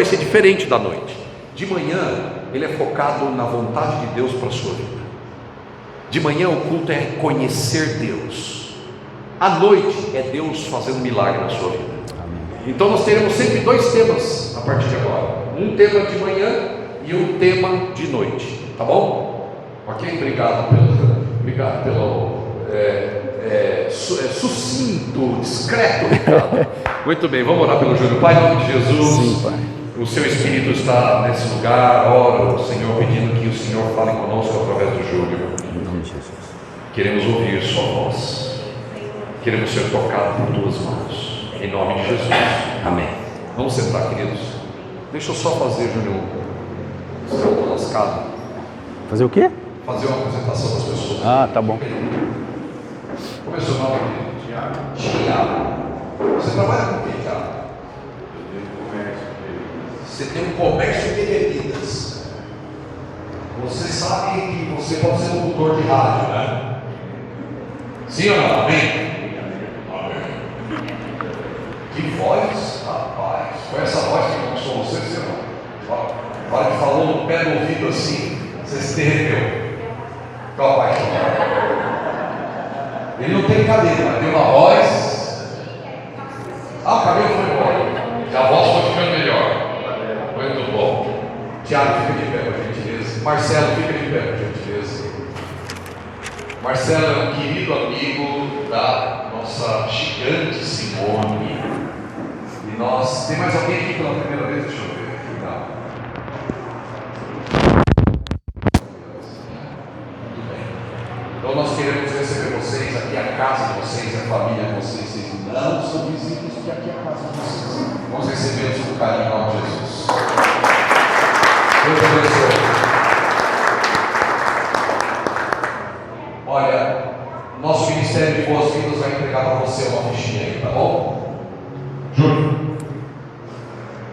vai ser diferente da noite. De manhã, ele é focado na vontade de Deus para a sua vida. De manhã o culto é conhecer Deus. À noite é Deus fazendo milagre na sua vida. Então nós teremos sempre dois temas a partir de agora. Um tema de manhã e um tema de noite. Tá bom? Ok? Obrigado pelo sucinto, discreto recado. Muito bem, vamos orar pelo Júnior. Pai, em nome de Jesus. Sim, Pai. O seu Espírito está nesse lugar. Ora, Senhor, pedindo que o Senhor fale conosco através do Júnior. Em nome de Jesus. Queremos ouvir sua voz. Queremos ser tocados por tuas mãos. Em nome de Jesus. Amém. Vamos sentar, queridos. Deixa eu só fazer, Júnior. Eu estou lascado. Fazer o quê? Fazer uma apresentação das pessoas. Ah, tá bom. Como é o seu nome? Tiago. Tiago. Você trabalha com o que, Tiago? Você tem um comércio de bebidas. Você sabe que você pode ser locutor de rádio, né? Sim ou não? Amém? Amém. Que voz, rapaz. Com essa voz que não sou você, você não. Olha que falou no pé do ouvido assim, você se derreteu. Qual a paixão? Ele não tem cabelo, mas tem uma voz. Ah, o cabelo foi embora. E a voz foi ficando melhor. Muito bom. Tiago, fica de pé, por gentileza. Marcelo, fica de pé, por gentileza. Marcelo é um querido amigo da nossa gigante Simone. E nós. Tem mais alguém aqui pela primeira vez? Deixa eu ver. Não. Muito bem. Então nós queremos receber vocês aqui, a casa de vocês, a família de vocês. Vocês não são vizinhos, que aqui é a casa de vocês. Vamos recebê-los com carinho em nome de Jesus. Deus abençoe. Olha, nosso Ministério de Boas-Vindas vai entregar para você uma fichinha aí, tá bom? Júnior.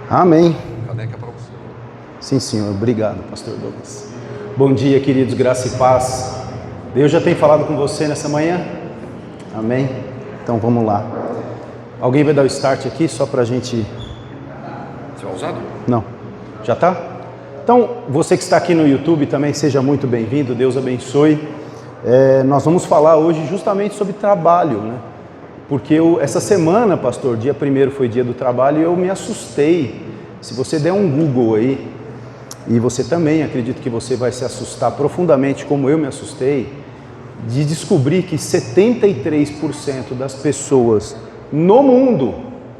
Amém. Caneca para você. Sim, senhor. Obrigado, pastor Douglas. Bom dia, queridos. Graça e paz. Deus já tem falado com você nessa manhã? Amém? Então vamos lá. Alguém vai dar o start aqui só para a gente... Você vai usado? Não. Já está? Então, você que está aqui no YouTube também, seja muito bem-vindo. Deus abençoe. Nós vamos falar hoje justamente sobre trabalho, né? Porque essa semana, pastor, dia 1º foi dia do trabalho e eu me assustei. Se você der um Google aí, e você também, acredito que você vai se assustar profundamente, como eu me assustei, de descobrir que 73% das pessoas no mundo,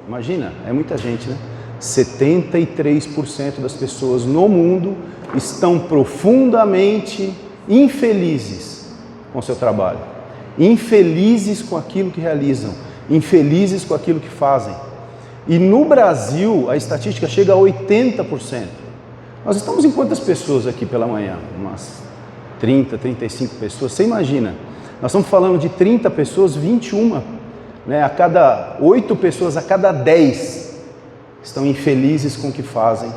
imagina, é muita gente, né? 73% das pessoas no mundo estão profundamente infelizes com o seu trabalho, infelizes com aquilo que realizam, infelizes com aquilo que fazem. E no Brasil, a estatística chega a 80%. Nós estamos em quantas pessoas aqui pela manhã? Umas 30, 35 pessoas. Você imagina, nós estamos falando de 30 pessoas, 21, né? A cada 8 pessoas, a cada 10 estão infelizes com o que fazem,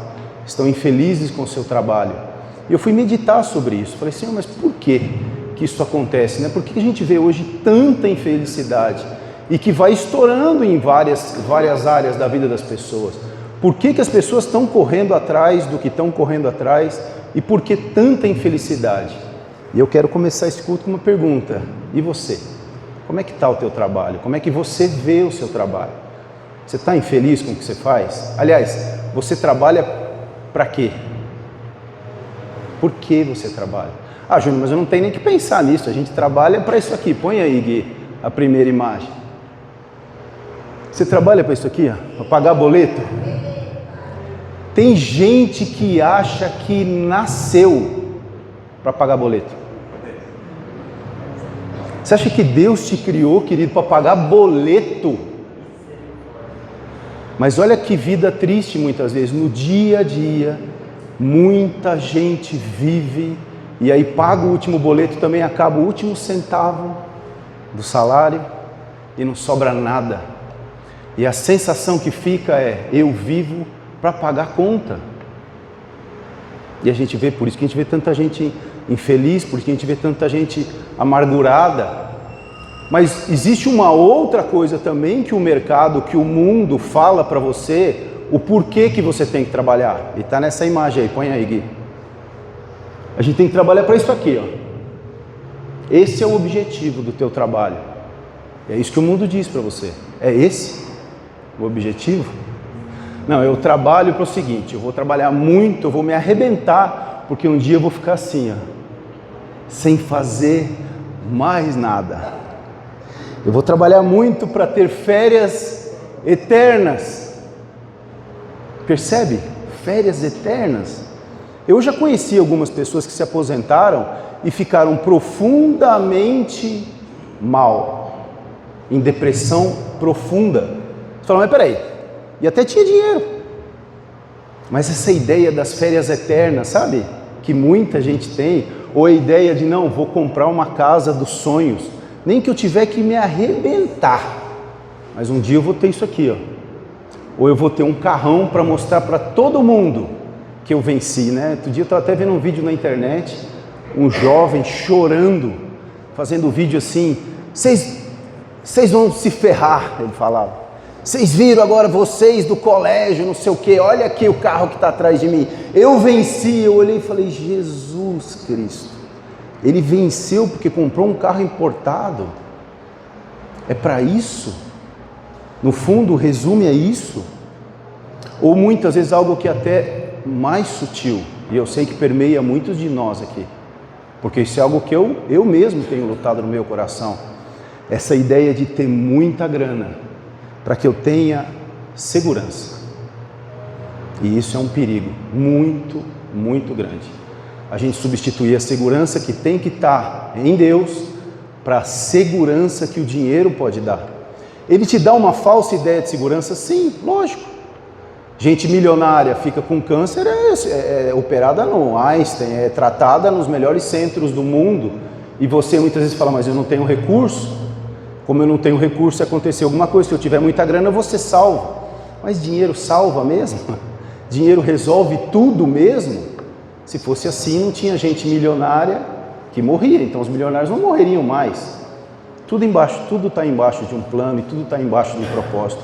estão infelizes com o seu trabalho. E eu fui meditar sobre isso. Falei, Senhor, mas por que isso acontece, né? Por que a gente vê hoje tanta infelicidade e que vai estourando em várias áreas da vida das pessoas? Por que as pessoas estão correndo atrás do que estão correndo atrás e por que tanta infelicidade? E eu quero começar esse culto com uma pergunta. E você? Como é que está o teu trabalho? Como é que você vê o seu trabalho? Você está infeliz com o que você faz? Aliás, você trabalha para quê? Por que você trabalha? Ah, Júnior, mas eu não tenho nem que pensar nisso. A gente trabalha para isso aqui. Põe aí, Gui, a primeira imagem. Você trabalha para isso aqui, para pagar boleto? Tem gente que acha que nasceu para pagar boleto. Você acha que Deus te criou, querido, para pagar boleto? Mas olha que vida triste muitas vezes. No dia a dia, muita gente vive e aí paga o último boleto, também acaba o último centavo do salário e não sobra nada. E a sensação que fica é, eu vivo para pagar conta. E a gente vê, por isso que a gente vê tanta gente infeliz, por isso que a gente vê tanta gente amargurada. Mas existe uma outra coisa também que o mercado, que o mundo fala para você, o porquê que você tem que trabalhar. E está nessa imagem aí, põe aí, Gui. A gente tem que trabalhar para isso aqui, ó. Esse é o objetivo do teu trabalho. É isso que o mundo diz para você. É esse o objetivo? Não, eu trabalho para o seguinte, eu vou trabalhar muito, eu vou me arrebentar, porque um dia eu vou ficar assim, ó, sem fazer mais nada. Eu vou trabalhar muito para ter férias eternas. Percebe? Férias eternas. Eu já conheci algumas pessoas que se aposentaram e ficaram profundamente mal, em depressão profunda. Você fala, mas peraí, e até tinha dinheiro. Mas essa ideia das férias eternas, sabe? Que muita gente tem, ou a ideia de, não, vou comprar uma casa dos sonhos, nem que eu tiver que me arrebentar, mas um dia eu vou ter isso aqui, ó. Ou eu vou ter um carrão para mostrar para todo mundo que eu venci, né? Outro dia eu estava até vendo um vídeo na internet, um jovem chorando, fazendo vídeo assim, vocês vão se ferrar, ele falava. Vocês viram agora vocês do colégio, não sei o que, olha aqui o carro que está atrás de mim. Eu venci, eu olhei e falei, Jesus Cristo. Ele venceu porque comprou um carro importado. É para isso? No fundo, o resumo é isso? Ou muitas vezes algo que é até mais sutil, e eu sei que permeia muitos de nós aqui, porque isso é algo que eu mesmo tenho lutado no meu coração. Essa ideia de ter muita grana, para que eu tenha segurança. E isso é um perigo muito, muito grande. A gente substituir a segurança que tem que estar em Deus para a segurança que o dinheiro pode dar. Ele te dá uma falsa ideia de segurança? Sim, lógico. Gente milionária fica com câncer, é operada no Einstein, é tratada nos melhores centros do mundo, e você muitas vezes fala, mas eu não tenho recurso. Como eu não tenho recurso, se acontecer alguma coisa, se eu tiver muita grana, você salva. Mas dinheiro salva mesmo? Dinheiro resolve tudo mesmo? Se fosse assim, não tinha gente milionária que morria, então os milionários não morreriam mais. Tudo está embaixo de um plano e tudo está embaixo de um propósito.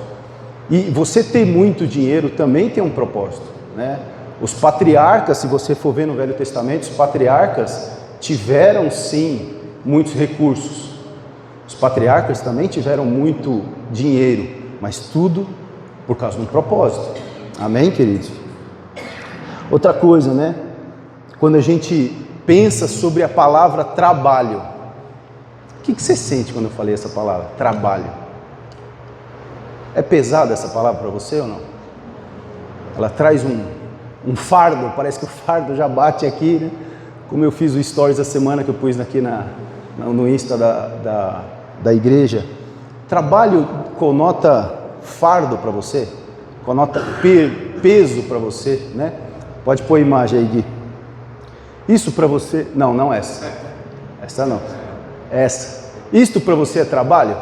E você ter muito dinheiro também tem um propósito, né? Os patriarcas, se você for ver no Velho Testamento, os patriarcas tiveram sim muitos recursos. Os patriarcas também tiveram muito dinheiro, mas tudo por causa de um propósito. Amém, queridos? Outra coisa, né? Quando a gente pensa sobre a palavra trabalho, o que você sente quando eu falei essa palavra? Trabalho. É pesada essa palavra para você ou não? Ela traz um fardo, parece que o fardo já bate aqui, né? Como eu fiz o stories da semana que eu pus aqui no Insta da igreja. Trabalho conota fardo para você? Conota peso para você, né? Pode pôr a imagem aí, Gui. Isso para você... Não essa. Essa não. Essa. Isto para você é trabalho?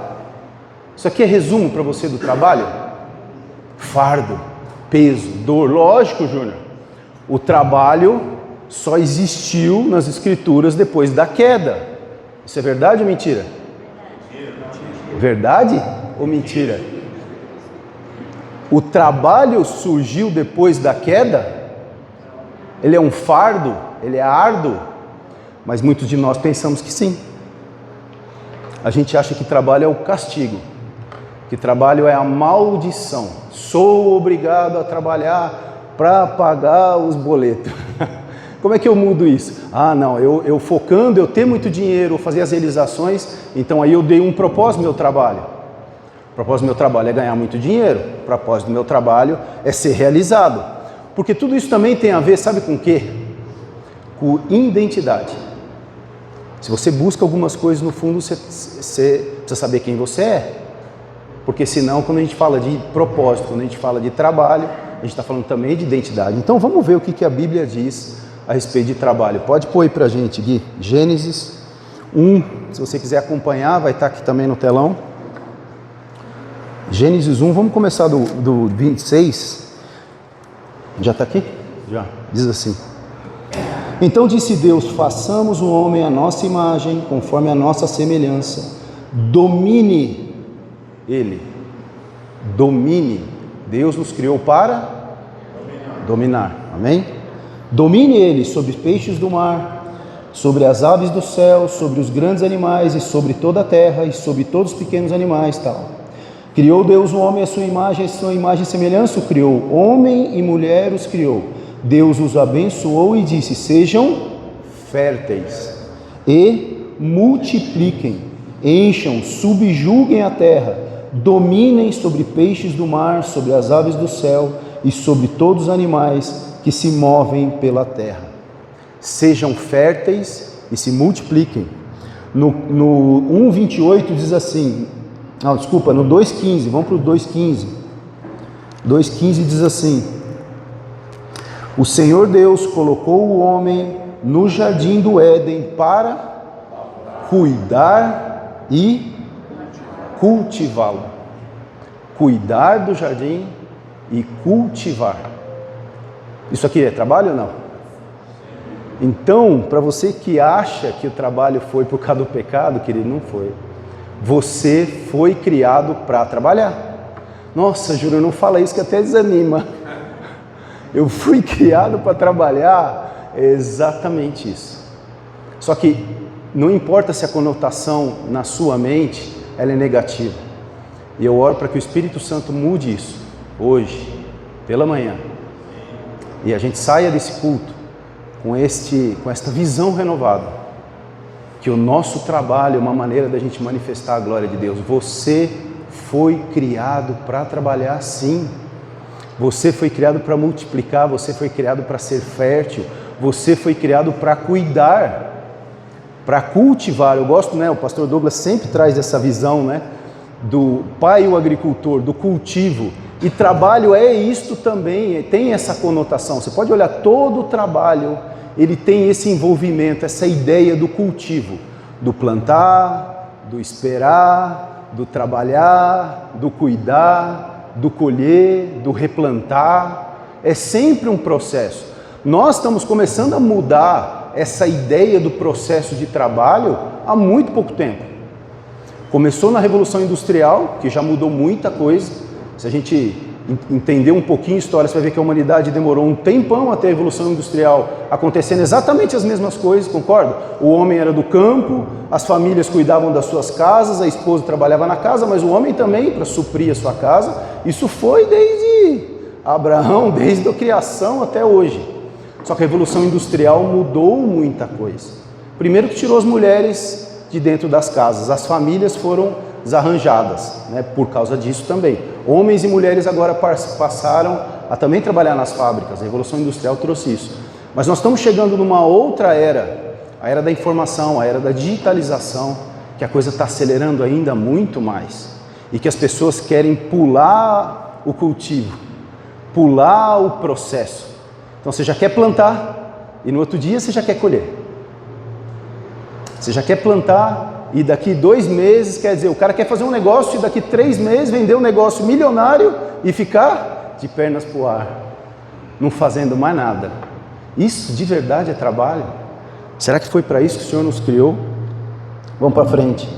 Isso aqui é resumo para você do trabalho? Fardo, peso, dor. Lógico, Júnior. O trabalho só existiu nas escrituras depois da queda. Isso é verdade ou mentira? Verdade ou mentira? O trabalho surgiu depois da queda? Ele é um fardo? Ele é árduo? Mas muitos de nós pensamos que sim. A gente acha que trabalho é o castigo, que trabalho é a maldição. Sou obrigado a trabalhar para pagar os boletos. Como é que eu mudo isso? Ah, não, eu focando, eu ter muito dinheiro, fazer as realizações, então aí eu dei um propósito ao meu trabalho. O propósito do meu trabalho é ganhar muito dinheiro, o propósito do meu trabalho é ser realizado. Porque tudo isso também tem a ver, sabe com o quê? Com identidade. Se você busca algumas coisas no fundo, você precisa saber quem você é. Porque senão, quando a gente fala de propósito, quando a gente fala de trabalho, a gente está falando também de identidade. Então vamos ver o que a Bíblia diz a respeito de trabalho. Pode pôr aí pra gente, Gui. Gênesis 1, se você quiser acompanhar, vai estar aqui também no telão. Gênesis 1, vamos começar do 26. Já está aqui? Já. Diz assim. Então disse Deus, façamos o homem à nossa imagem, conforme a nossa semelhança. Domine ele. Domine. Deus nos criou para Dominar, amém? Domine ele sobre os peixes do mar, sobre as aves do céu, sobre os grandes animais e sobre toda a terra e sobre todos os pequenos animais, tal. Criou Deus o homem à sua imagem e semelhança o criou, homem e mulher os criou. Deus os abençoou e disse: sejam férteis e multipliquem, encham, subjuguem a terra, dominem sobre peixes do mar, sobre as aves do céu e sobre todos os animais que se movem pela terra. Sejam férteis e se multipliquem. No 1:28 diz assim, no 2:15, vamos para o 2:15. 2:15 diz assim: o Senhor Deus colocou o homem no jardim do Éden para cuidar e cultivá-lo. Cuidar do jardim e cultivar. Isso aqui é trabalho ou não? Então, para você que acha que o trabalho foi por causa do pecado, querido, não foi. Você foi criado para trabalhar. Nossa, Júlio, não fala isso que até desanima. Eu fui criado para trabalhar. É exatamente isso. Só que não importa se a conotação na sua mente ela é negativa. E eu oro para que o Espírito Santo mude isso hoje, pela manhã. E a gente saia desse culto com esta visão renovada, que o nosso trabalho é uma maneira da gente manifestar a glória de Deus. Você foi criado para trabalhar, sim. Você foi criado para multiplicar, você foi criado para ser fértil, você foi criado para cuidar, para cultivar. Eu gosto, o pastor Douglas sempre traz essa visão, do pai o agricultor, do cultivo. E trabalho é isto também, tem essa conotação. Você pode olhar todo o trabalho, ele tem esse envolvimento, essa ideia do cultivo, do plantar, do esperar, do trabalhar, do cuidar, do colher, do replantar. É sempre um processo. Nós estamos começando a mudar essa ideia do processo de trabalho há muito pouco tempo. Começou na Revolução Industrial, que já mudou muita coisa. Se a gente entender um pouquinho a história, você vai ver que a humanidade demorou um tempão até a Revolução Industrial acontecendo exatamente as mesmas coisas, concorda? O homem era do campo, as famílias cuidavam das suas casas, a esposa trabalhava na casa, mas o homem também para suprir a sua casa. Isso foi desde Abraão, desde a criação até hoje. Só que a Revolução Industrial mudou muita coisa. Primeiro que tirou as mulheres de dentro das casas, as famílias foram desarranjadas, por causa disso também. Homens e mulheres agora passaram a também trabalhar nas fábricas. A Revolução Industrial trouxe isso. Mas nós estamos chegando numa outra era, a era da informação, a era da digitalização, que a coisa está acelerando ainda muito mais. E que as pessoas querem pular o cultivo, pular o processo. Então você já quer plantar e no outro dia você já quer colher. Você já quer plantar e daqui 2 meses, quer dizer, o cara quer fazer um negócio e daqui 3 meses vender um negócio milionário e ficar de pernas para o ar, não fazendo mais nada. Isso de verdade é trabalho? Será que foi para isso que o Senhor nos criou? Vamos para frente.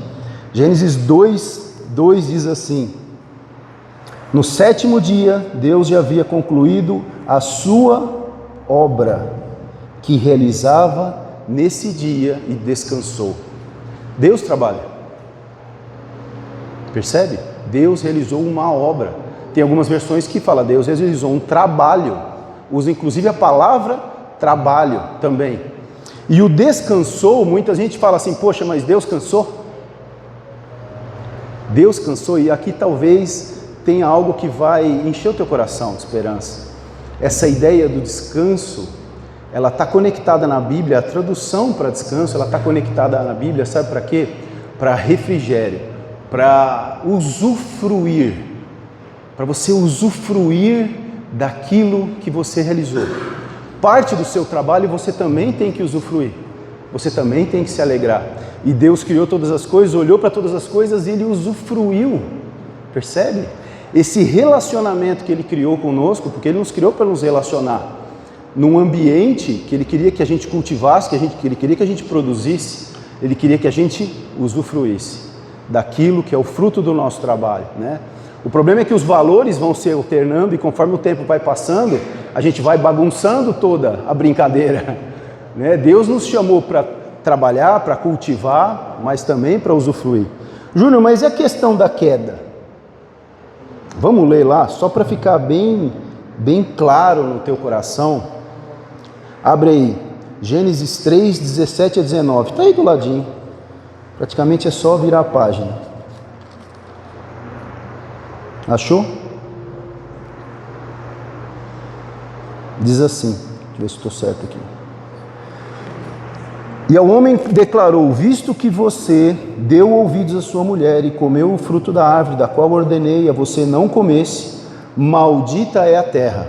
Gênesis 2:2 diz assim: no 7º dia, Deus já havia concluído a sua obra que realizava nesse dia e descansou. Deus trabalha. Percebe? Deus realizou uma obra. Tem algumas versões que falam Deus realizou um trabalho. Usa inclusive a palavra trabalho também. E o descansou, muita gente fala assim, poxa, mas Deus cansou? Deus cansou, e aqui talvez tenha algo que vai encher o teu coração de esperança. Essa ideia do descanso, ela está conectada na Bíblia, a tradução para descanso, ela está conectada na Bíblia, sabe para quê? Para refrigério, para usufruir, para você usufruir daquilo que você realizou. Parte do seu trabalho você também tem que usufruir, você também tem que se alegrar. E Deus criou todas as coisas, olhou para todas as coisas e Ele usufruiu, percebe? Esse relacionamento que Ele criou conosco, porque Ele nos criou para nos relacionar, num ambiente que Ele queria que a gente cultivasse, que Ele queria que a gente produzisse, Ele queria que a gente usufruísse daquilo que é o fruto do nosso trabalho, O problema é que os valores vão se alternando e conforme o tempo vai passando, a gente vai bagunçando toda a brincadeira, né? Deus nos chamou para trabalhar, para cultivar, mas também para usufruir. Júnior, mas e a questão da queda? Vamos ler lá, só para ficar bem claro no teu coração. Abre aí, Gênesis 3, 17 a 19. Está aí do ladinho. Praticamente é só virar a página. Achou? Diz assim, deixa eu ver se estou certo aqui. E ao homem declarou: visto que você deu ouvidos à sua mulher e comeu o fruto da árvore, da qual ordenei a você não comesse, maldita é a terra,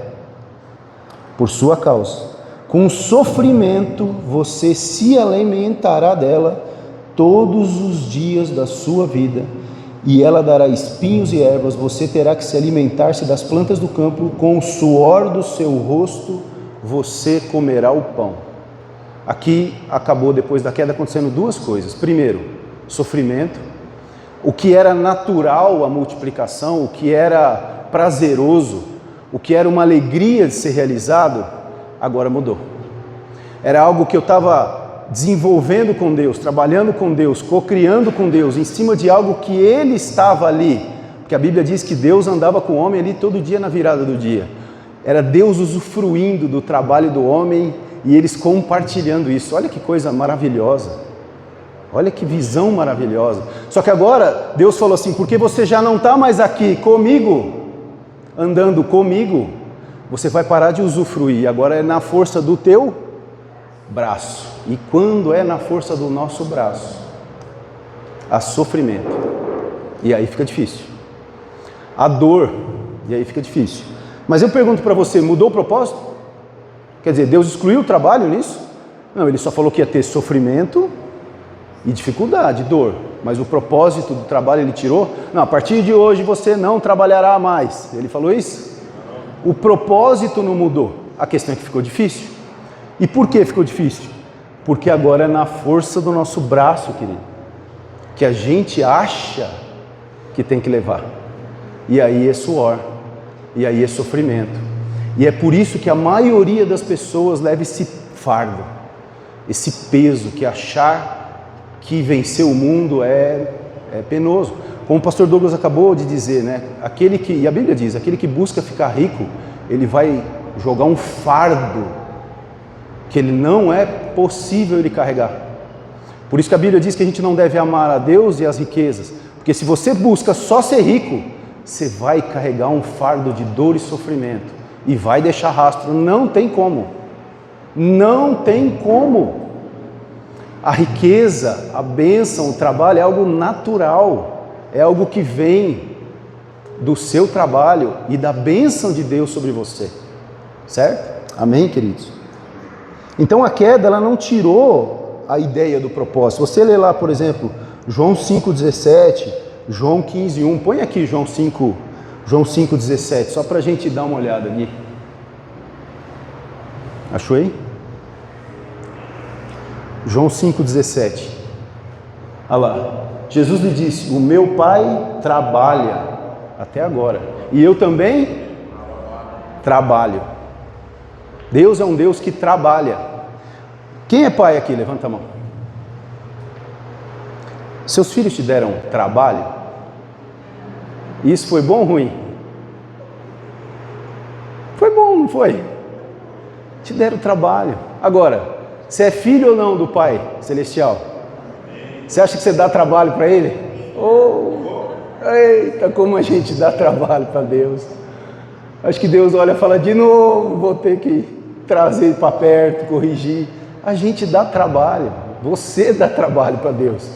por sua causa. Com sofrimento você se alimentará dela todos os dias da sua vida, e ela dará espinhos e ervas. Você terá que se alimentar-se das plantas do campo, com o suor do seu rosto você comerá o pão. Aqui acabou, depois da queda, acontecendo duas coisas. Primeiro, sofrimento. O que era natural, a multiplicação, o que era prazeroso, o que era uma alegria de ser realizado, agora mudou. Era algo que eu estava desenvolvendo com Deus, trabalhando com Deus, co-criando com Deus, em cima de algo que Ele estava ali. Porque a Bíblia diz que Deus andava com o homem ali todo dia na virada do dia. Era Deus usufruindo do trabalho do homem e eles compartilhando isso. Olha que coisa maravilhosa. Olha que visão maravilhosa. Só que agora Deus falou assim: porque você já não está mais aqui comigo, andando comigo, você vai parar de usufruir. Agora é na força do teu braço. E quando é na força do nosso braço, há sofrimento. E aí fica difícil. A dor. E aí fica difícil. Mas eu pergunto para você, mudou o propósito? Quer dizer, Deus excluiu o trabalho nisso? Não, Ele só falou que ia ter sofrimento e dificuldade, dor. Mas o propósito do trabalho Ele tirou? Não, a partir de hoje você não trabalhará mais. Ele falou isso? O propósito não mudou. A questão é que ficou difícil. E por que ficou difícil? Porque agora é na força do nosso braço, querido, que a gente acha que tem que levar. E aí é suor. E aí é sofrimento. E é por isso que a maioria das pessoas leva esse fardo, esse peso, que achar que vencer o mundo é penoso. Como o pastor Douglas acabou de dizer, né? E a Bíblia diz, aquele que busca ficar rico, ele vai jogar um fardo que ele não é possível ele carregar. Por isso que a Bíblia diz que a gente não deve amar a Deus e as riquezas, porque se você busca só ser rico, você vai carregar um fardo de dor e sofrimento e vai deixar rastro. Não tem como. Não tem como. A riqueza, a bênção, o trabalho é algo natural, é algo que vem do seu trabalho e da bênção de Deus sobre você, certo? Amém, queridos? Então a queda, ela não tirou a ideia do propósito. Você lê lá, por exemplo, João 5,17, João 15,1, põe aqui João 5,17, só para a gente dar uma olhada ali. Achou aí? João 5,17. Olha lá. Jesus lhe disse: o meu Pai trabalha até agora, e eu também trabalho. Deus é um Deus que trabalha. Quem é pai aqui? Levanta a mão. Seus filhos te deram trabalho? Isso foi bom ou ruim? Foi bom, não foi? Te deram trabalho. Agora, você é filho ou não do Pai Celestial? Você acha que você dá trabalho para Ele? Eita, como a gente dá trabalho para Deus. Acho que Deus olha e fala: de novo, vou ter que trazer ele para perto, corrigir. A gente dá trabalho. Você dá trabalho para Deus.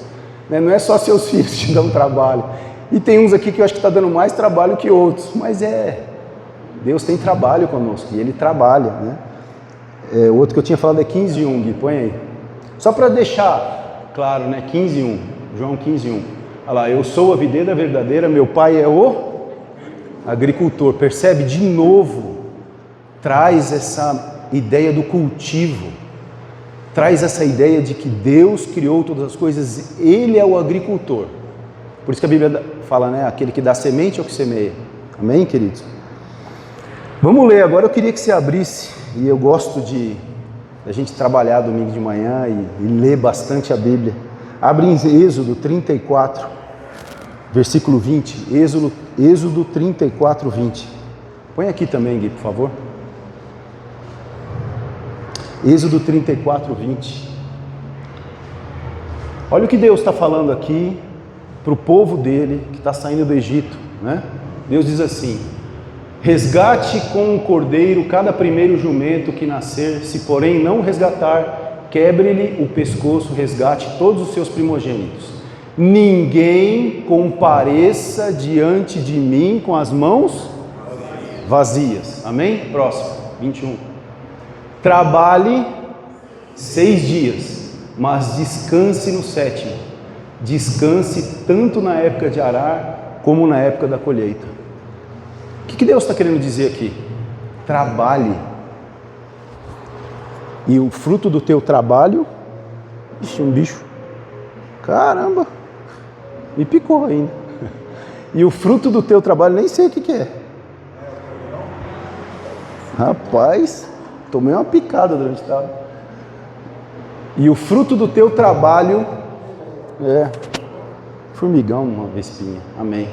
Não é só seus filhos que te dão trabalho. E tem uns aqui que eu acho que está dando mais trabalho que outros. Mas Deus tem trabalho conosco. E Ele trabalha, né? O outro que eu tinha falado é 15:1, Gui, põe aí. Só para deixar claro, né? 15:1, João 15:1. Olha lá, eu sou a videira verdadeira, meu pai é o agricultor. Percebe? De novo, traz essa ideia do cultivo. Traz essa ideia de que Deus criou todas as coisas, Ele é o agricultor. Por isso que a Bíblia fala, né? Aquele que dá semente é o que semeia. Amém, queridos? Vamos ler, agora eu queria que você abrisse, e eu gosto de a gente trabalhar domingo de manhã e ler bastante a Bíblia. Abre em Êxodo 34, versículo 20, Êxodo 34, 20. Põe aqui também, Gui, por favor. Êxodo 34, 20. Olha o que Deus está falando aqui para o povo dele que está saindo do Egito, né? Deus diz assim: resgate com um cordeiro cada primeiro jumento que nascer, se porém não resgatar, quebre-lhe o pescoço, resgate todos os seus primogênitos. Ninguém compareça diante de mim com as mãos vazias. Amém? Próximo, 21. Trabalhe 6 dias, mas descanse no 7º. Descanse tanto na época de arar, como na época da colheita. O que Deus está querendo dizer aqui? Trabalhe. E o fruto do teu trabalho... Ixi, um bicho. Caramba. Me picou ainda. E o fruto do teu trabalho, nem sei o que é. Rapaz, tomei uma picada durante o trabalho. E o fruto do teu trabalho... formigão, uma vespinha. Amém.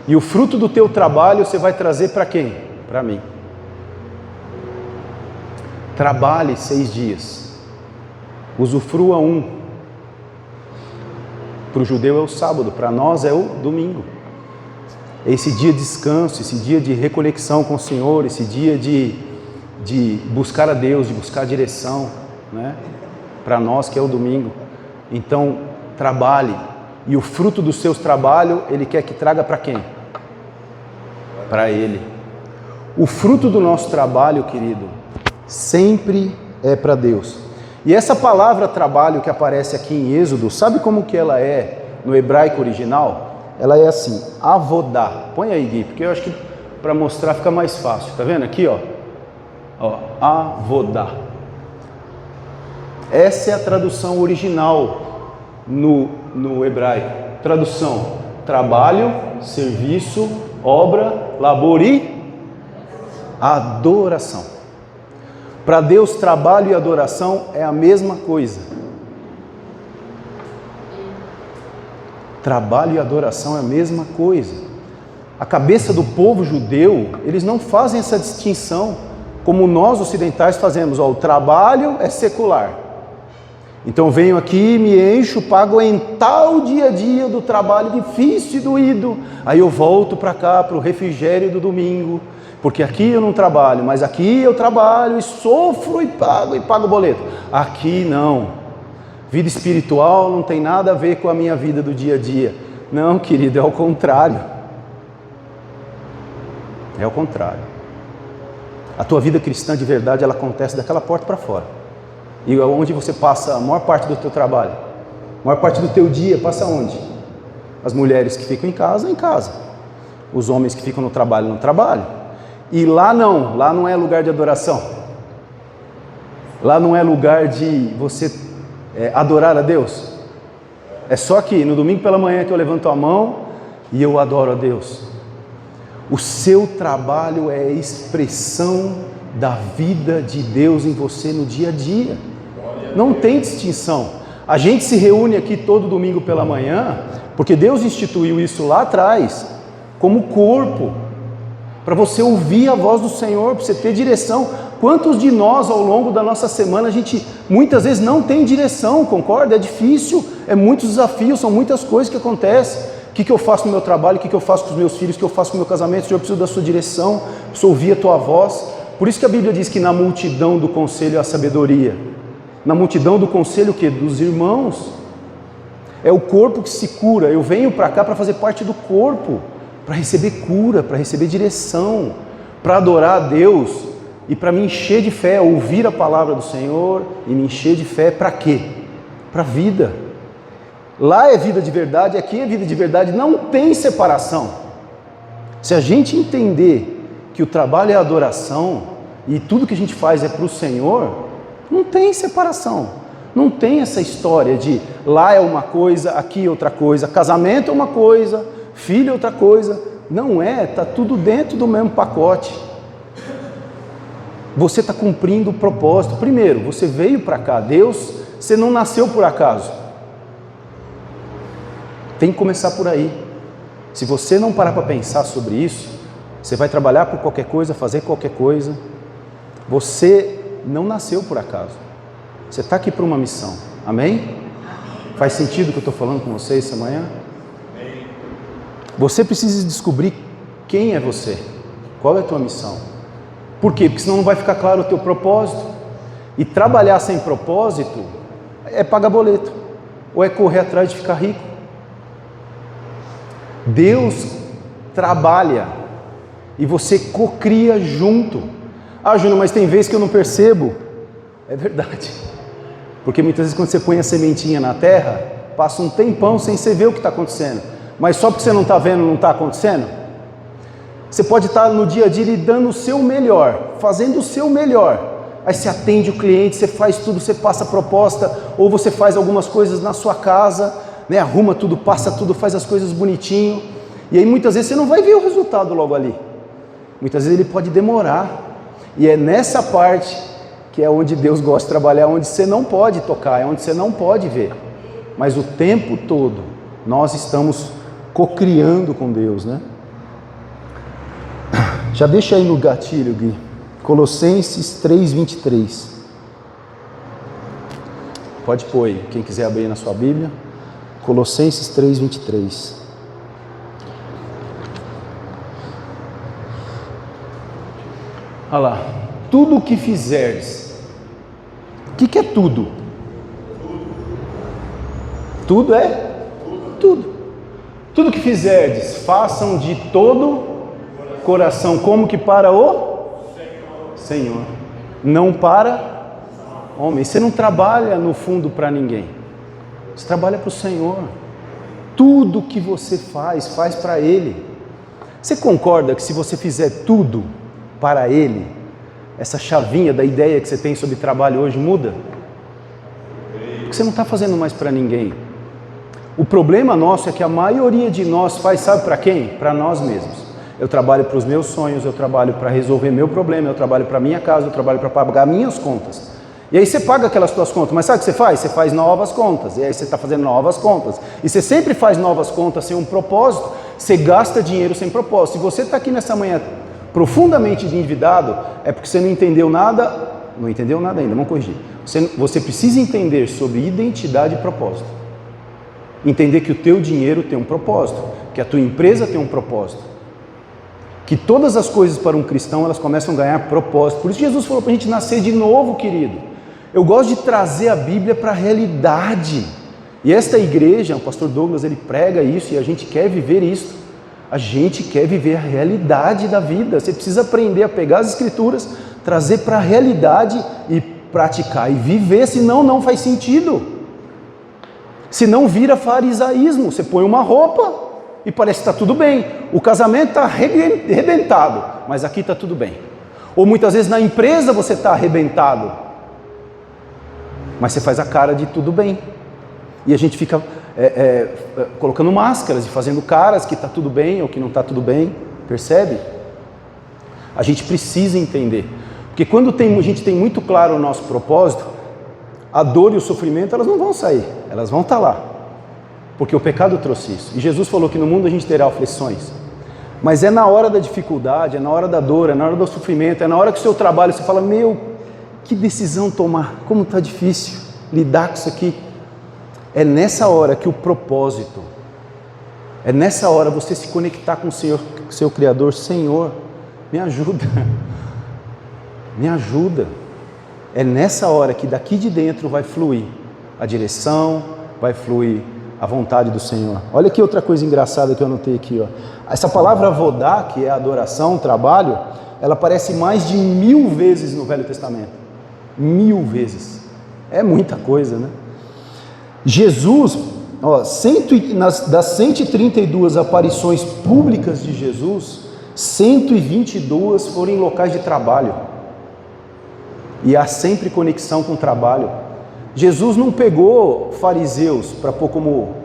E o fruto do teu trabalho você vai trazer para quem? Para mim. Trabalhe 6 dias. Usufrua um. Para o judeu é o sábado, para nós é o domingo. Esse dia de descanso, esse dia de reconexão com o Senhor, esse dia de buscar a Deus, de buscar a direção, né? Para nós que é o domingo. Então, trabalhe. E o fruto dos seus trabalhos, Ele quer que traga para quem? Para Ele. O fruto do nosso trabalho, querido, sempre é para Deus. E essa palavra trabalho que aparece aqui em Êxodo, sabe como que ela é no hebraico original? Ela é assim, avodá. Põe aí, Gui, porque eu acho que para mostrar fica mais fácil. Tá vendo aqui, ó? Avodá. Essa é a tradução original no hebraico. Tradução: trabalho, serviço, obra, labor e adoração. Para Deus, trabalho e adoração é a mesma coisa. Trabalho e adoração é a mesma coisa. A cabeça do povo judeu, eles não fazem essa distinção como nós ocidentais fazemos. O trabalho é secular. Então venho aqui, me encho, pago em tal dia a dia do trabalho difícil e doído. Aí eu volto para cá, para o refrigério do domingo. Porque aqui eu não trabalho, mas aqui eu trabalho e sofro e pago o boleto. Aqui não. Vida espiritual não tem nada a ver com a minha vida do dia a dia. Não, querido, é ao contrário. É ao contrário. A tua vida cristã de verdade, ela acontece daquela porta para fora. E onde você passa a maior parte do teu trabalho? A maior parte do teu dia passa onde? As mulheres que ficam em casa. Os homens que ficam no trabalho. E lá não é lugar de adoração. Lá não é lugar de você adorar a Deus. É só aqui, no domingo pela manhã que eu levanto a mão e eu adoro a Deus. O seu trabalho é a expressão da vida de Deus em você no dia a dia. Não tem distinção. A gente se reúne aqui todo domingo pela manhã porque Deus instituiu isso lá atrás como corpo, para você ouvir a voz do Senhor, para você ter direção. Quantos de nós ao longo da nossa semana a gente muitas vezes não tem direção, concorda? É difícil, é muitos desafios, são muitas coisas que acontecem. O que eu faço no meu trabalho, o que eu faço com os meus filhos, o que eu faço com o meu casamento? Senhor, eu preciso da sua direção, preciso ouvir a tua voz. Por isso que a Bíblia diz que na multidão do conselho há sabedoria. Na multidão do conselho o quê? Dos irmãos. É o corpo que se cura. Eu venho para cá para fazer parte do corpo, para receber cura, para receber direção, para adorar a Deus e para me encher de fé, ouvir a palavra do Senhor e me encher de fé para quê? Para a vida. Lá é vida de verdade, aqui é vida de verdade, não tem separação. Se a gente entender que o trabalho é adoração e tudo que a gente faz é para o Senhor, não tem separação. Não tem essa história de lá é uma coisa, aqui é outra coisa, casamento é uma coisa, filho é outra coisa. Não é, está tudo dentro do mesmo pacote. Você está cumprindo o propósito. Primeiro, você veio para cá, Deus, você não nasceu por acaso. Tem que começar por aí. Se você não parar para pensar sobre isso, você vai trabalhar por qualquer coisa, fazer qualquer coisa. Você não nasceu por acaso. Você está aqui para uma missão. Amém? Faz sentido o que eu estou falando com vocês essa manhã? Você precisa descobrir quem é você. Qual é a tua missão? Por quê? Porque senão não vai ficar claro o teu propósito. E trabalhar sem propósito é pagar boleto. Ou é correr atrás de ficar rico. Deus trabalha e você cocria junto. Ah, Júnior, mas tem vezes que eu não percebo. É verdade. Porque muitas vezes quando você põe a sementinha na terra, passa um tempão sem você ver o que está acontecendo. Mas só porque você não está vendo, não está acontecendo? Você pode estar no dia a dia lhe dando o seu melhor, fazendo o seu melhor. Aí você atende o cliente, você faz tudo, você passa a proposta, ou você faz algumas coisas na sua casa, né? Arruma tudo, passa tudo, faz as coisas bonitinho. E aí muitas vezes você não vai ver o resultado logo ali. Muitas vezes ele pode demorar. E é nessa parte que é onde Deus gosta de trabalhar, onde você não pode tocar, é onde você não pode ver. Mas o tempo todo nós estamos cocriando com Deus, né? Já deixa aí no gatilho, Gui. Colossenses 3:23. Pode pôr aí, quem quiser abrir na sua Bíblia. Colossenses 3:23. Olha lá. Tudo o que fizerdes. O que é tudo? Tudo é? Tudo. Tudo que fizerdes, façam de todo coração, como que para o Senhor. Não para homem. Você não trabalha no fundo para ninguém. Você trabalha para o Senhor. Tudo que você faz, faz para Ele. Você concorda que se você fizer tudo para Ele, essa chavinha da ideia que você tem sobre trabalho hoje muda? Porque você não está fazendo mais para ninguém. O problema nosso é que a maioria de nós faz, sabe para quem? Para nós mesmos. Eu trabalho para os meus sonhos, eu trabalho para resolver meu problema, eu trabalho para minha casa, eu trabalho para pagar minhas contas. E aí você paga aquelas suas contas, mas sabe o que você faz? Você faz novas contas, e aí você está fazendo novas contas. E você sempre faz novas contas sem um propósito, você gasta dinheiro sem propósito. Se você está aqui nessa manhã profundamente endividado, é porque você não entendeu nada ainda, vamos corrigir. Você precisa entender sobre identidade e propósito. Entender que o teu dinheiro tem um propósito, que a tua empresa tem um propósito. Que todas as coisas para um cristão, elas começam a ganhar propósito. Por isso Jesus falou para a gente nascer de novo, querido. Eu gosto de trazer a Bíblia para a realidade. E esta igreja, o pastor Douglas, ele prega isso e a gente quer viver isso. A gente quer viver a realidade da vida. Você precisa aprender a pegar as escrituras, trazer para a realidade e praticar e viver, senão não faz sentido. Senão vira farisaísmo. Você põe uma roupa e parece que está tudo bem. O casamento está arrebentado, mas aqui está tudo bem. Ou muitas vezes na empresa você está arrebentado, mas você faz a cara de tudo bem. E a gente fica colocando máscaras e fazendo caras que está tudo bem ou que não está tudo bem. Percebe? A gente precisa entender. Porque quando a gente tem muito claro o nosso propósito, a dor e o sofrimento, elas não vão sair. Elas vão estar lá. Porque o pecado trouxe isso. E Jesus falou que no mundo a gente terá aflições. Mas é na hora da dificuldade, é na hora da dor, é na hora do sofrimento, é na hora que o seu trabalho, você fala, meu, que decisão tomar? Como está difícil lidar com isso aqui. É nessa hora que o propósito, é nessa hora você se conectar com o Senhor, com o seu Criador. Senhor, me ajuda, me ajuda. É nessa hora que daqui de dentro vai fluir a direção, vai fluir a vontade do Senhor. Olha que outra coisa engraçada que eu anotei aqui, ó. Essa palavra avodá, que é adoração, trabalho, ela aparece mais de 1000 vezes no Velho Testamento. 1000 vezes. É muita coisa, né? Jesus, ó, das 132 aparições públicas de Jesus, 122 foram em locais de trabalho. E há sempre conexão com o trabalho. Jesus não pegou fariseus para pôr como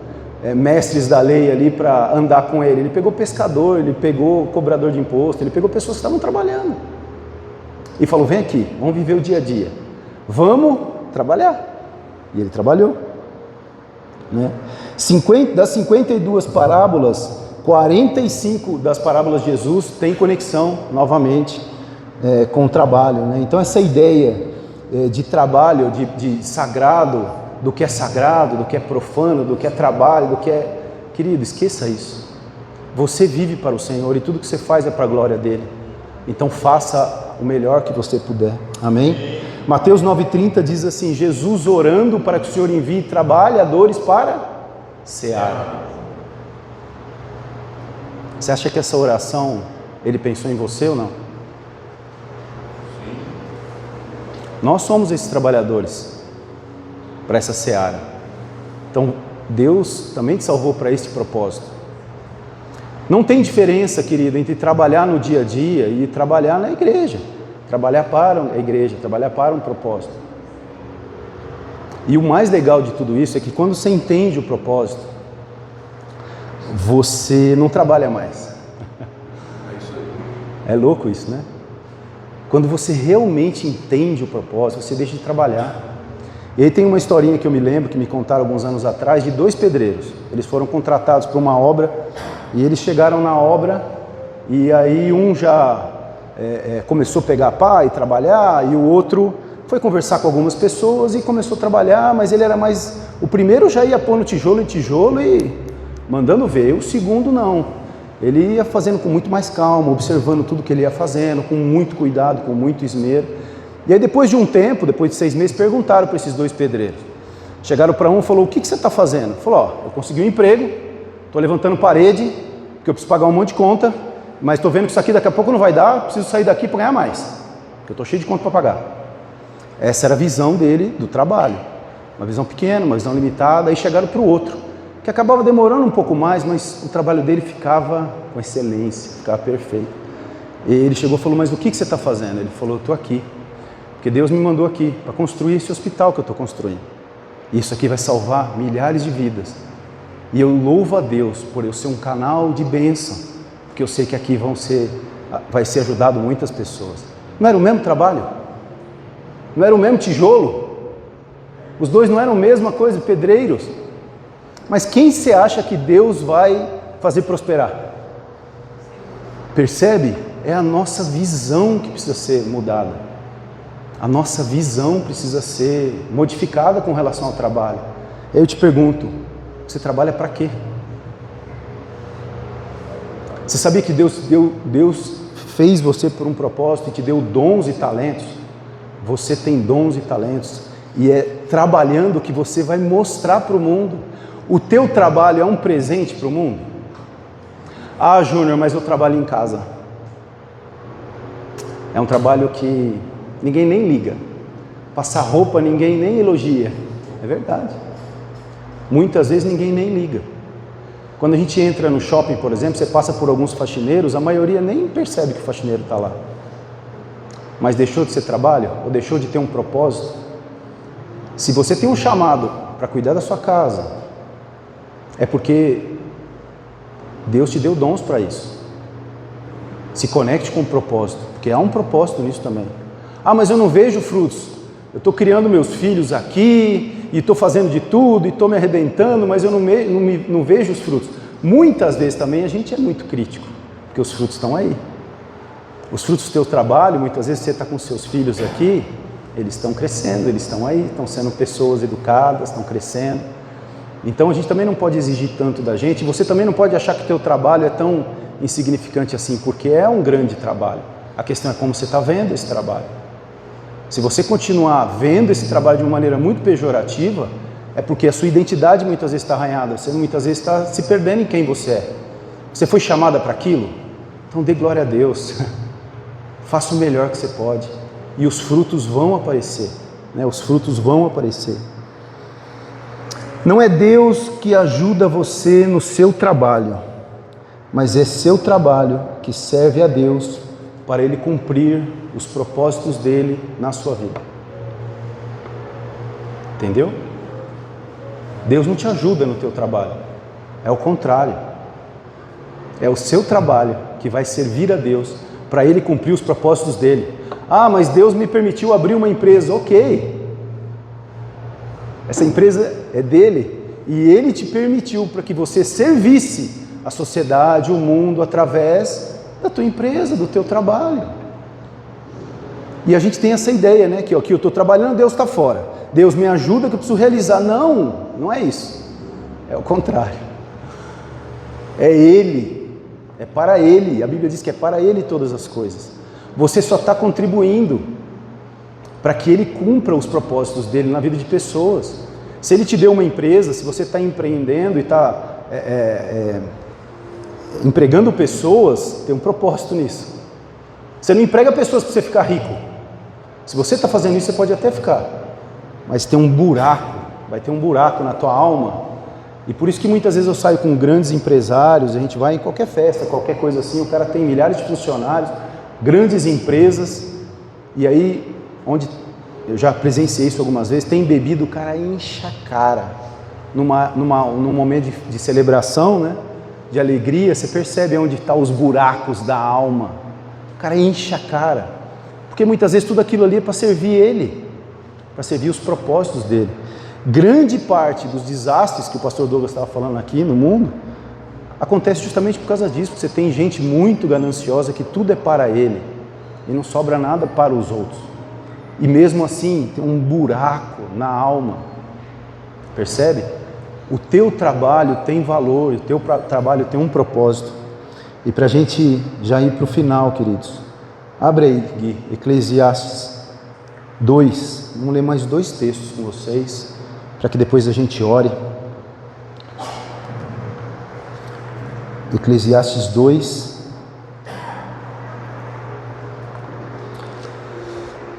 mestres da lei ali para andar com ele. Ele pegou pescador, ele pegou cobrador de imposto, ele pegou pessoas que estavam trabalhando. e falou: vem aqui, vamos viver o dia a dia, vamos trabalhar. E ele trabalhou, né? Das 52 parábolas, 45 das parábolas de Jesus tem conexão novamente com o trabalho, né? Então essa ideia de trabalho, de sagrado, do que é profano, do que é trabalho, do que é... Querido, esqueça isso. Você vive para o Senhor e tudo que você faz é para a glória dele. Então faça o melhor que você puder. Amém? Mateus 9,30 diz assim: Jesus orando para que o Senhor envie trabalhadores para seara. Você acha que essa oração ele pensou em você ou não? Nós somos esses trabalhadores para essa seara. Então Deus também te salvou para este propósito. Não tem diferença, querido, entre trabalhar no dia a dia e trabalhar na igreja. Trabalhar para a igreja, trabalhar para um propósito. E o mais legal de tudo isso é que quando você entende o propósito, você não trabalha mais. É louco isso, né? Quando você realmente entende o propósito, você deixa de trabalhar. E aí tem uma historinha que eu me lembro, que me contaram alguns anos atrás, de 2 pedreiros. Eles foram contratados para uma obra, e eles chegaram na obra, e aí um já começou a pegar pá e trabalhar, e o outro foi conversar com algumas pessoas e começou a trabalhar, mas ele era mais... O primeiro já ia pondo tijolo em tijolo e mandando ver, o segundo não. Ele ia fazendo com muito mais calma, observando tudo que ele ia fazendo, com muito cuidado, com muito esmero. E aí depois de um tempo, depois de 6 meses, perguntaram para esses 2 pedreiros. Chegaram para um e falou: o que você está fazendo? Falou: ó, eu consegui um emprego, estou levantando parede, porque eu preciso pagar um monte de conta, mas estou vendo que isso aqui daqui a pouco não vai dar, preciso sair daqui para ganhar mais, porque eu estou cheio de conta para pagar. Essa era a visão dele do trabalho. Uma visão pequena, uma visão limitada. Aí chegaram para o outro, que acabava demorando um pouco mais, mas o trabalho dele ficava com excelência, ficava perfeito. E ele chegou e falou: mas o que você está fazendo? Ele falou: eu estou aqui, porque Deus me mandou aqui para construir esse hospital que eu estou construindo. E isso aqui vai salvar milhares de vidas. E eu louvo a Deus por eu ser um canal de bênção, porque eu sei que aqui vai ser ajudado muitas pessoas. Não era o mesmo trabalho? Não era o mesmo tijolo? Os 2 não eram a mesma coisa, pedreiros. Mas quem você acha que Deus vai fazer prosperar? Percebe? É a nossa visão que precisa ser mudada. A nossa visão precisa ser modificada com relação ao trabalho. Eu te pergunto, você trabalha para quê? Você sabia que Deus fez você por um propósito e te deu dons e talentos? Você tem dons e talentos, e é trabalhando que você vai mostrar para o mundo. O teu trabalho é um presente para o mundo? Ah, Júnior, mas eu trabalho em casa. É um trabalho que ninguém nem liga. Passar roupa ninguém nem elogia. É verdade. Muitas vezes ninguém nem liga. Quando a gente entra no shopping, por exemplo, você passa por alguns faxineiros, a maioria nem percebe que o faxineiro está lá. Mas deixou de ser trabalho? Ou deixou de ter um propósito? Se você tem um chamado para cuidar da sua casa, é porque Deus te deu dons para isso. Se conecte com o propósito, porque há um propósito nisso também. Ah, mas eu não vejo frutos. Eu estou criando meus filhos aqui, e estou fazendo de tudo, e estou me arrebentando, mas eu não vejo os frutos. Muitas vezes também a gente é muito crítico, porque os frutos estão aí. Os frutos do teu trabalho, muitas vezes você está com seus filhos aqui, eles estão crescendo, eles estão aí, estão sendo pessoas educadas, estão crescendo. Então a gente também não pode exigir tanto da gente, você também não pode achar que o teu trabalho é tão insignificante assim, porque é um grande trabalho. A questão é como você está vendo esse trabalho. Se você continuar vendo esse trabalho de uma maneira muito pejorativa, é porque a sua identidade muitas vezes está arranhada, você muitas vezes está se perdendo em quem você é. Você foi chamada para aquilo? Então dê glória a Deus. Faça o melhor que você pode. E os frutos vão aparecer, né? Os frutos vão aparecer. Não é Deus que ajuda você no seu trabalho, mas é seu trabalho que serve a Deus para Ele cumprir os propósitos dEle na sua vida. Entendeu? Deus não te ajuda no teu trabalho, é o contrário. É o seu trabalho que vai servir a Deus para Ele cumprir os propósitos dEle. Ah, mas Deus me permitiu abrir uma empresa. Ok. Essa empresa é dele. E ele te permitiu para que você servisse a sociedade, o mundo, através da tua empresa, do teu trabalho. E a gente tem essa ideia, né? Que aqui eu estou trabalhando, Deus está fora. Deus me ajuda que eu preciso realizar. Não, não é isso. É o contrário. É Ele. É para Ele. A Bíblia diz que é para Ele todas as coisas. Você só está contribuindo para que Ele cumpra os propósitos dele na vida de pessoas. Se Ele te deu uma empresa, se você está empreendendo e está empregando pessoas, tem um propósito nisso. Você não emprega pessoas para você ficar rico. Se você está fazendo isso, você pode até ficar, mas tem um buraco, vai ter um buraco na tua alma. E por isso que muitas vezes eu saio com grandes empresários, a gente vai em qualquer festa, qualquer coisa assim, o cara tem milhares de funcionários, grandes empresas, e aí, onde eu já presenciei isso algumas vezes, tem bebido, o cara enche a cara, num momento de celebração, né, de alegria, você percebe onde estão os buracos da alma, o cara enche a cara, porque muitas vezes tudo aquilo ali é para servir ele, para servir os propósitos dele. Grande parte dos desastres que o pastor Douglas estava falando aqui no mundo, acontece justamente por causa disso, porque você tem gente muito gananciosa que tudo é para ele, e não sobra nada para os outros. E mesmo assim, tem um buraco na alma. Percebe? O teu trabalho tem valor, o teu trabalho tem um propósito. E para a gente já ir para o final, queridos, abre aí, Gui, Eclesiastes 2. Vamos ler mais 2 textos com vocês, para que depois a gente ore. Eclesiastes 2,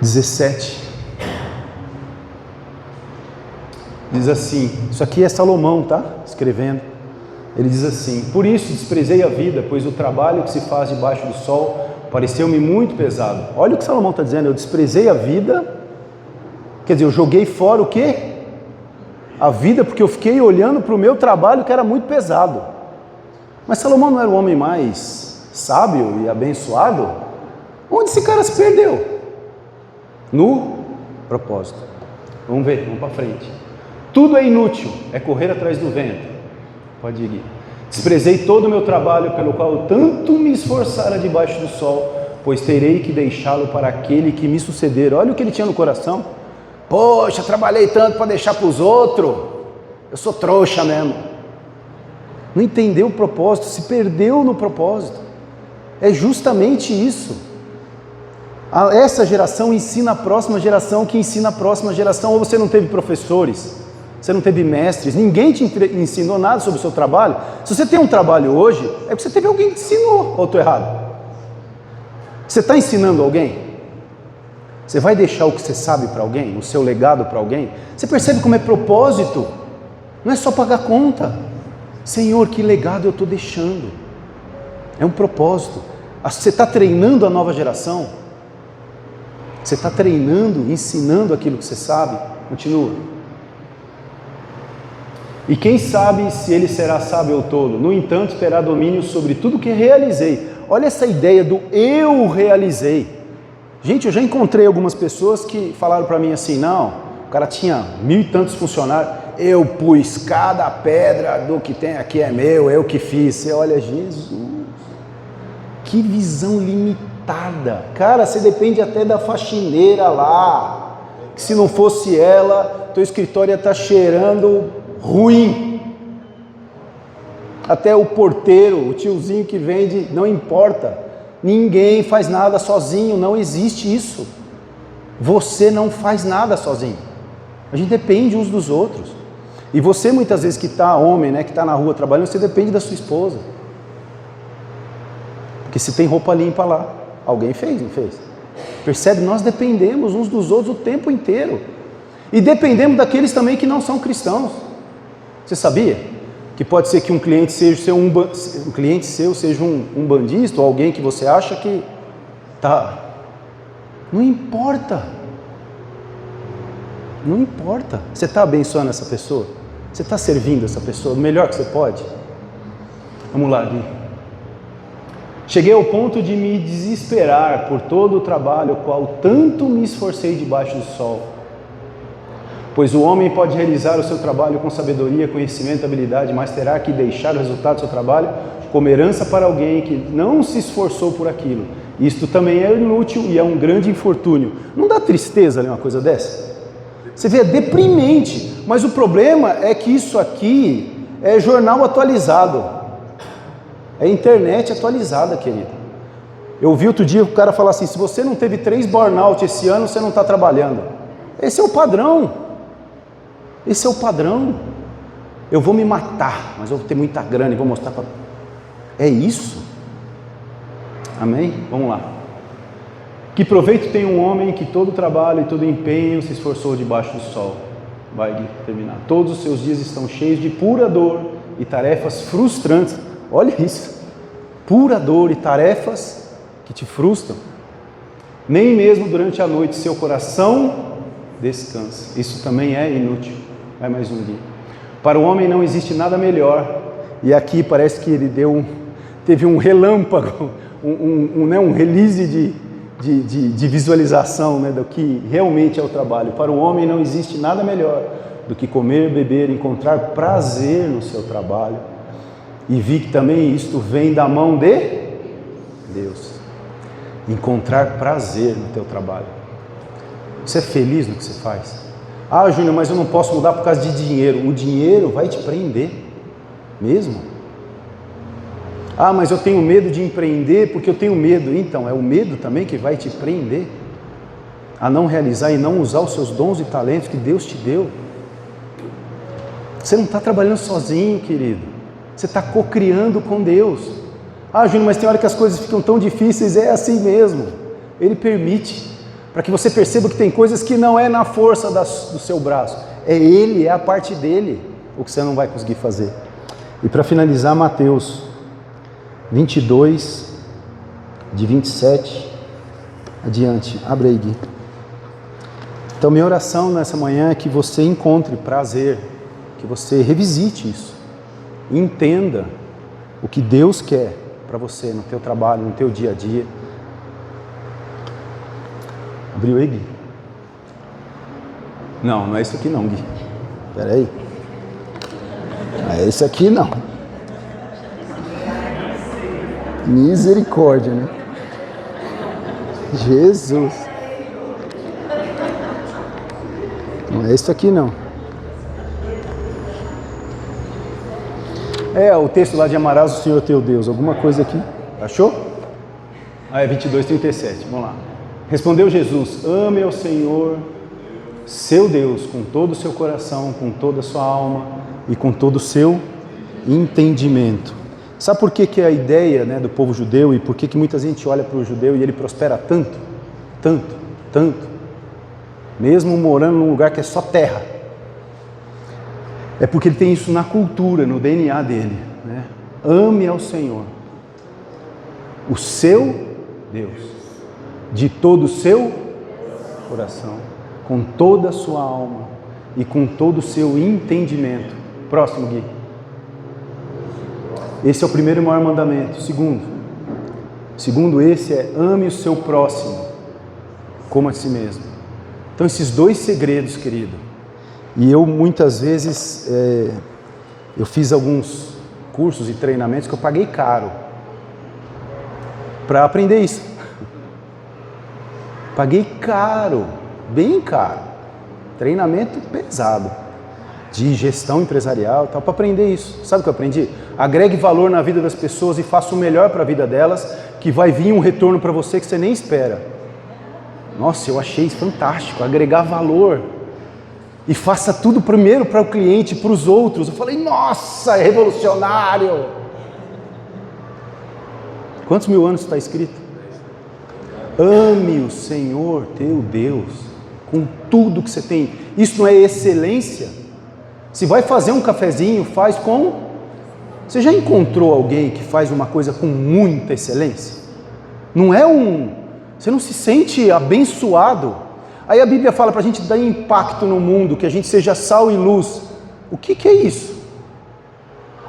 17. Diz assim, isso aqui é Salomão, tá? Escrevendo. Ele diz assim: por isso desprezei a vida, pois o trabalho que se faz debaixo do sol pareceu-me muito pesado. Olha o que Salomão está dizendo, eu desprezei a vida, quer dizer, eu joguei fora o quê? A vida, porque eu fiquei olhando para o meu trabalho que era muito pesado. Mas Salomão não era o homem mais sábio e abençoado? Onde esse cara se perdeu? No propósito. Vamos ver, vamos para frente. Tudo é inútil, é correr atrás do vento. Pode ir. Desprezei todo o meu trabalho pelo qual eu tanto me esforçara debaixo do sol, pois terei que deixá-lo para aquele que me suceder. Olha o que ele tinha no coração. Poxa, trabalhei tanto para deixar para os outros. Eu sou trouxa mesmo. Não entendeu o propósito, se perdeu no propósito. É justamente isso. Essa geração ensina a próxima geração, que ensina a próxima geração. Ou você não teve professores, você não teve mestres, ninguém te ensinou nada sobre o seu trabalho. Se você tem um trabalho hoje, é porque você teve alguém que te ensinou. Ou estou errado? Você está ensinando alguém? Você vai deixar o que você sabe para alguém, o seu legado para alguém? Você percebe como é propósito? Não é só pagar conta. Senhor, que legado eu estou deixando? É um propósito. Você está treinando a nova geração? Você está treinando, ensinando aquilo que você sabe? Continua. E quem sabe se ele será sábio ou tolo? No entanto, terá domínio sobre tudo que realizei. Olha essa ideia do eu realizei. Gente, eu já encontrei algumas pessoas que falaram para mim assim, não, o cara tinha 1000 e tantos funcionários, eu pus cada pedra do que tem aqui é meu, eu que fiz. Você olha, Jesus, que visão limitada. Cara, você depende até da faxineira lá, que se não fosse ela, teu escritório ia estar cheirando ruim. Até o porteiro, o tiozinho que vende, não importa. Ninguém faz nada sozinho, não existe isso. Você não faz nada sozinho. A gente depende uns dos outros. E você muitas vezes que está homem, né, que está na rua trabalhando, você depende da sua esposa. Porque se tem roupa limpa lá, alguém fez, não fez? Percebe? Nós dependemos uns dos outros o tempo inteiro. E dependemos daqueles também que não são cristãos. Você sabia? Que pode ser que um cliente seja um bandista ou alguém que você acha que tá. Não importa. Não importa. Você está abençoando essa pessoa? Você está servindo essa pessoa do melhor que você pode? Vamos lá, Gui. Cheguei ao ponto de me desesperar por todo o trabalho, o qual tanto me esforcei debaixo do sol. Pois o homem pode realizar o seu trabalho com sabedoria, conhecimento, habilidade, mas terá que deixar o resultado do seu trabalho como herança para alguém que não se esforçou por aquilo. Isto também é inútil e é um grande infortúnio. Não dá tristeza ler uma coisa dessa? Você vê, é deprimente, mas o problema é que isso aqui é jornal atualizado, é internet atualizada, querido. Eu ouvi outro dia o cara falar assim: se você não teve 3 burnout esse ano, você não está trabalhando. Esse é o padrão. Esse é o padrão. Eu vou me matar, mas eu vou ter muita grana e vou mostrar para... É isso? Amém? Vamos lá. Que proveito tem um homem que todo trabalho e todo empenho se esforçou debaixo do sol? Vai terminar. Todos os seus dias estão cheios de pura dor e tarefas frustrantes. Olha isso. Pura dor e tarefas que te frustram. Nem mesmo durante a noite seu coração descansa. Isso também é inútil. Vai mais um dia. Para o homem não existe nada melhor. E aqui parece que ele teve um relâmpago, um release de visualização, né, do que realmente é o trabalho. Para o homem não existe nada melhor do que comer, beber, encontrar prazer no seu trabalho. E vi que também isto vem da mão de Deus. Encontrar prazer no teu trabalho. Você é feliz no que você faz? Ah, Júnior, mas eu não posso mudar por causa de dinheiro. O dinheiro vai te prender mesmo. Ah, mas eu tenho medo de empreender porque eu tenho medo. Então, é o medo também que vai te prender a não realizar e não usar os seus dons e talentos que Deus te deu. Você não está trabalhando sozinho, querido. Você está co-criando com Deus. Ah, Júnior, mas tem hora que as coisas ficam tão difíceis. É assim mesmo. Ele permite, para que você perceba que tem coisas que não é na força do seu braço. É Ele, é a parte dele, o que você não vai conseguir fazer. E para finalizar, Mateus 22, de 27 adiante. Abre aí, Gui. Então, minha oração nessa manhã é que você encontre prazer, que você revisite isso, entenda o que Deus quer para você no teu trabalho, no teu dia a dia. Abriu aí, Gui? Não, não é isso aqui não, Gui. Espera aí. É esse aqui não. Misericórdia, né? Jesus. Não é isso aqui não. É o texto lá de amarás o Senhor teu Deus. Alguma coisa aqui? Achou? Ah, é 22, 37. Vamos lá. Respondeu Jesus: ame ao Senhor, seu Deus, com todo o seu coração, com toda a sua alma e com todo o seu entendimento. Sabe por que é a ideia, né, do povo judeu e por que muita gente olha para o judeu e ele prospera tanto, tanto, tanto, mesmo morando num lugar que é só terra? É porque ele tem isso na cultura, no DNA dele, né? Ame ao Senhor, o seu Deus, de todo o seu coração, com toda a sua alma e com todo o seu entendimento. Próximo, Gui. Esse é o primeiro e maior mandamento. Segundo esse é: ame o seu próximo como a si mesmo. Então, esses dois segredos, querido. E eu muitas vezes, eu fiz alguns cursos e treinamentos que eu paguei caro para aprender isso. Paguei caro, bem caro. Treinamento pesado, de gestão empresarial, tal, para aprender isso. Sabe o que eu aprendi? Agregue valor na vida das pessoas e faça o melhor para a vida delas, que vai vir um retorno para você que você nem espera. Nossa, eu achei fantástico, agregar valor. E faça tudo primeiro para o cliente, para os outros. Eu falei, nossa, é revolucionário. Quantos mil anos está escrito? Ame o Senhor teu Deus com tudo que você tem. Isso não é excelência? Se vai fazer um cafezinho, faz com... Você já encontrou alguém que faz uma coisa com muita excelência? Não é Você não se sente abençoado? Aí a Bíblia fala para a gente dar impacto no mundo, que a gente seja sal e luz. O que é isso?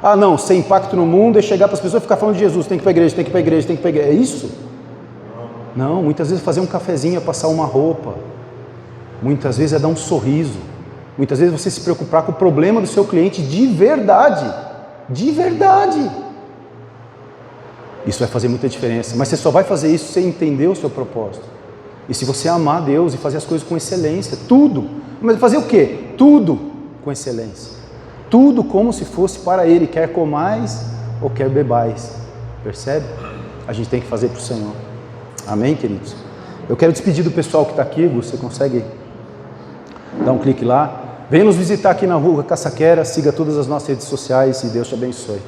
Ah, não, ser impacto no mundo é chegar para as pessoas e ficar falando de Jesus, tem que ir para a igreja, tem que ir para a igreja, tem que ir para a igreja. É isso? Não, muitas vezes fazer um cafezinho é passar uma roupa. Muitas vezes é dar um sorriso. Muitas vezes você se preocupar com o problema do seu cliente de verdade. De verdade. Isso vai fazer muita diferença. Mas você só vai fazer isso se você entender o seu propósito. E se você amar Deus e fazer as coisas com excelência. Tudo. Mas fazer o quê? Tudo com excelência. Tudo como se fosse para Ele. Quer comais ou quer bebais. Percebe? A gente tem que fazer para o Senhor. Amém, queridos? Eu quero despedir do pessoal que está aqui. Você consegue dar um clique lá? Venha nos visitar aqui na rua Caçaquera. Siga todas as nossas redes sociais e Deus te abençoe.